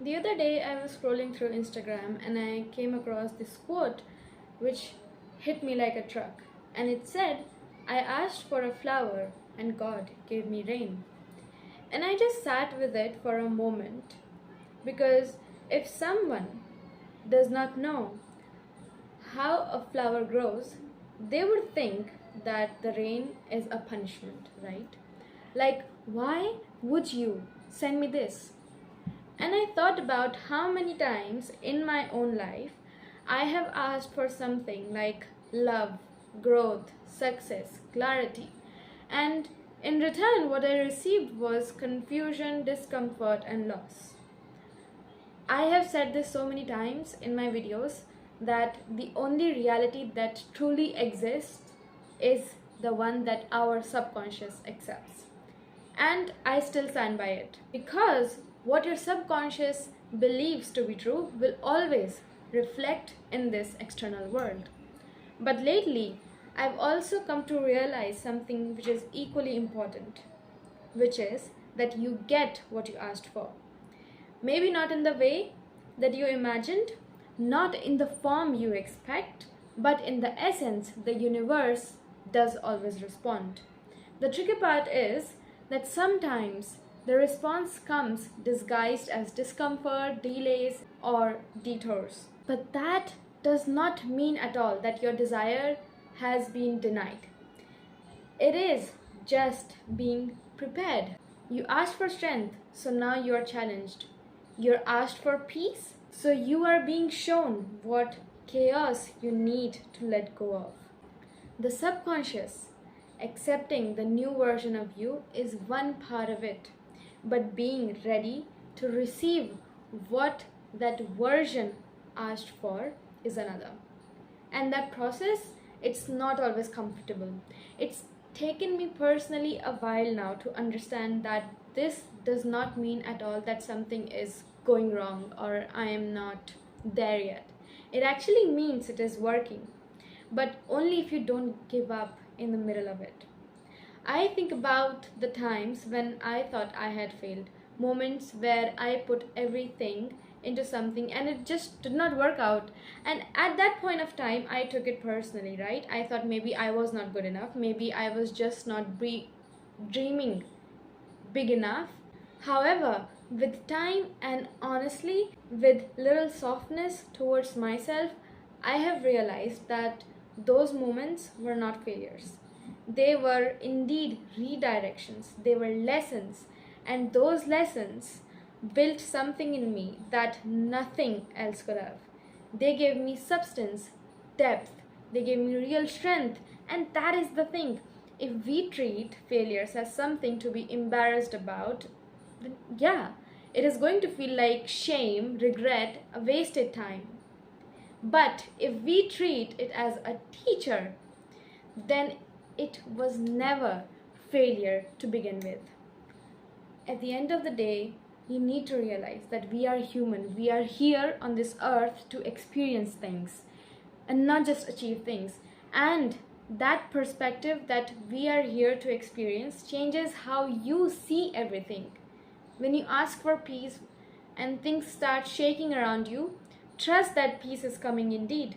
The other day I was scrolling through Instagram and I came across this quote which hit me like a truck. And it said, I asked for a flower and God gave me rain. And I just sat with it for a moment because if someone does not know how a flower grows, they would think that the rain is a punishment, right? Like, why would you send me this? And I thought about how many times in my own life I have asked for something like love, growth, success, clarity. And in return, what I received was confusion, discomfort, and loss. I have said this so many times in my videos that the only reality that truly exists is the one that our subconscious accepts. And I still stand by it because what your subconscious believes to be true will always reflect in this external world. But lately, I've also come to realize something which is equally important, which is that you get what you asked for. Maybe not in the way that you imagined, not in the form you expect, but in the essence, the universe does always respond. The tricky part is that sometimes the response comes disguised as discomfort, delays, or detours. But that does not mean at all that your desire has been denied. It is just being prepared. You asked for strength, so now you are challenged. You're asked for peace, so you are being shown what chaos you need to let go of. The subconscious accepting the new version of you is one part of it, but being ready to receive what that version asked for is another. And that process, it's not always comfortable. It's taken me personally a while now to understand that this does not mean at all that something is going wrong or I am not there yet. It actually means it is working, but only if you don't give up in the middle of it. I think about the times when I thought I had failed, moments where I put everything into something and it just did not work out. And at that point of time, I took it personally, right? I thought maybe I was not good enough, maybe I was just not dreaming big enough. However, with time and honestly, with little softness towards myself, I have realized that those moments were not failures. They were indeed redirections, they were lessons, and those lessons built something in me that nothing else could have. They gave me substance, depth, they gave me real strength, and that is the thing. If we treat failures as something to be embarrassed about, then yeah, it is going to feel like shame, regret, a wasted time. But if we treat it as a teacher, then it was never failure to begin with. At the end of the day, you need to realize that we are human. We are here on this earth to experience things and not just achieve things. And that perspective that we are here to experience changes how you see everything. When you ask for peace and things start shaking around you, trust that peace is coming indeed.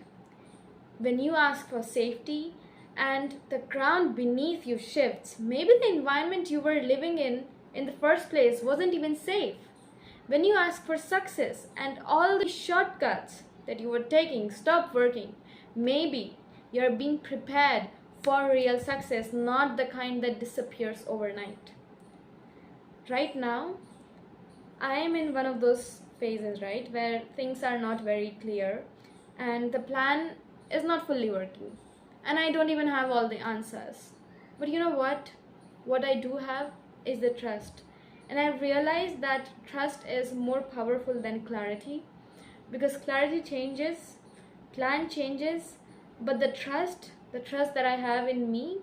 When you ask for safety and the ground beneath you shifts, maybe the environment you were living in the first place wasn't even safe. When you ask for success and all the shortcuts that you were taking stop working, maybe you're being prepared for real success, not the kind that disappears overnight. Right now, I am in one of those phases, right, where things are not very clear and the plan is not fully working. And I don't even have all the answers. But you know what? What I do have is the trust. And I've realized that trust is more powerful than clarity because clarity changes, plan changes, but the trust that I have in me,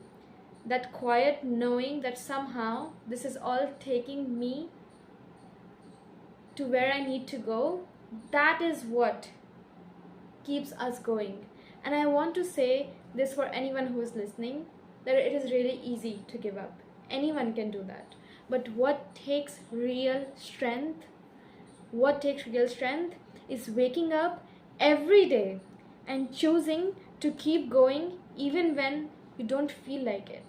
that quiet knowing that somehow this is all taking me to where I need to go, that is what keeps us going. And I want to say this for anyone who is listening, that it is really easy to give up. Anyone can do that. But what takes real strength, What takes real strength is waking up every day and choosing to keep going even when you don't feel like it.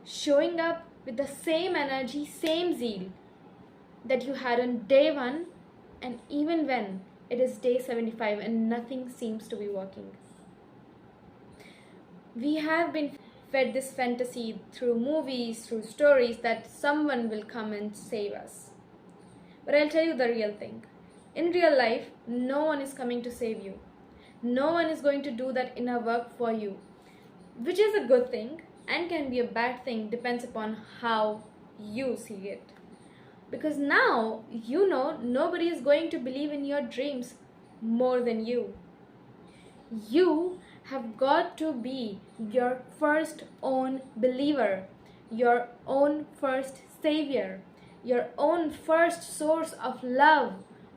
Showing up with the same energy, same zeal that you had on day 1, and even when it is day 75 and nothing seems to be working. We have been fed this fantasy through movies, through stories, that someone will come and save us. But I'll tell you the real thing. In real life, no one is coming to save you. No one is going to do that inner work for you, which is a good thing and can be a bad thing, depends upon how you see it. Because now you know nobody is going to believe in your dreams more than you. You have got to be your first own believer, your own first savior, your own first source of love,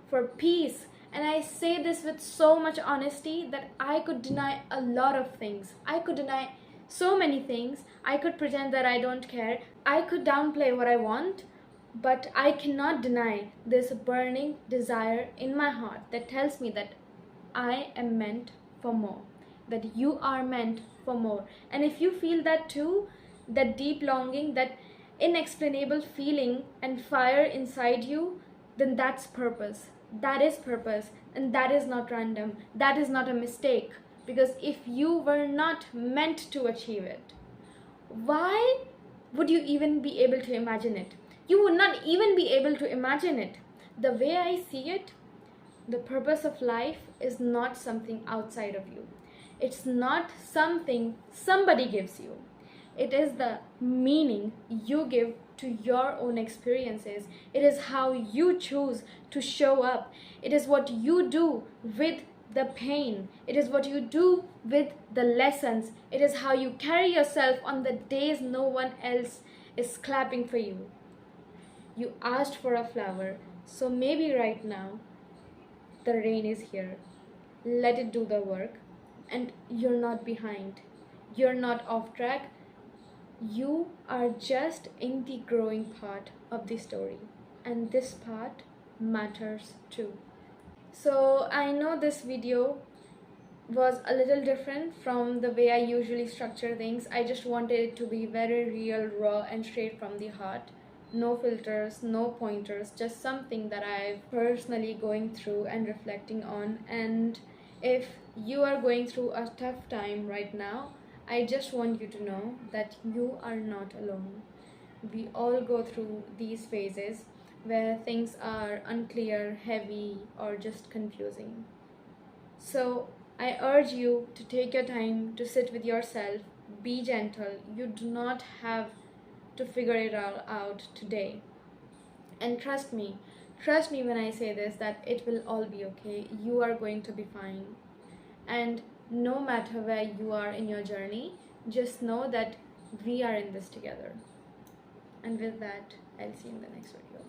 for peace. And I say this with so much honesty that I could deny a lot of things. I could deny so many things. I could pretend that I don't care. I could downplay what I want. But I cannot deny this burning desire in my heart that tells me that I am meant for more, that you are meant for more. And if you feel that too, that deep longing, that inexplainable feeling and fire inside you, then that's purpose. That is purpose, and that is not random. That is not a mistake. Because if you were not meant to achieve it, why would you even be able to imagine it? You would not even be able to imagine it. The way I see it, the purpose of life is not something outside of you. It's not something somebody gives you. It is the meaning you give to your own experiences. It is how you choose to show up. It is what you do with the pain. It is what you do with the lessons. It is how you carry yourself on the days no one else is clapping for you. You asked for a flower, so maybe right now the rain is here. Let it do the work, and you're not behind. You're not off track. You are just in the growing part of the story, and this part matters too. So I know this video was a little different from the way I usually structure things. I just wanted it to be very real, raw, and straight from the heart. No filters, no pointers, just something that I'm personally going through and reflecting on. And if you are going through a tough time right now, I just want you to know that you are not alone. We all go through these phases where things are unclear, heavy, or just confusing. So I urge you to take your time to sit with yourself, be gentle. You do not have to figure it all out today. And trust me when I say this, that it will all be okay. You are going to be fine. And no matter where you are in your journey, just know that we are in this together. And with that, I'll see you in the next video.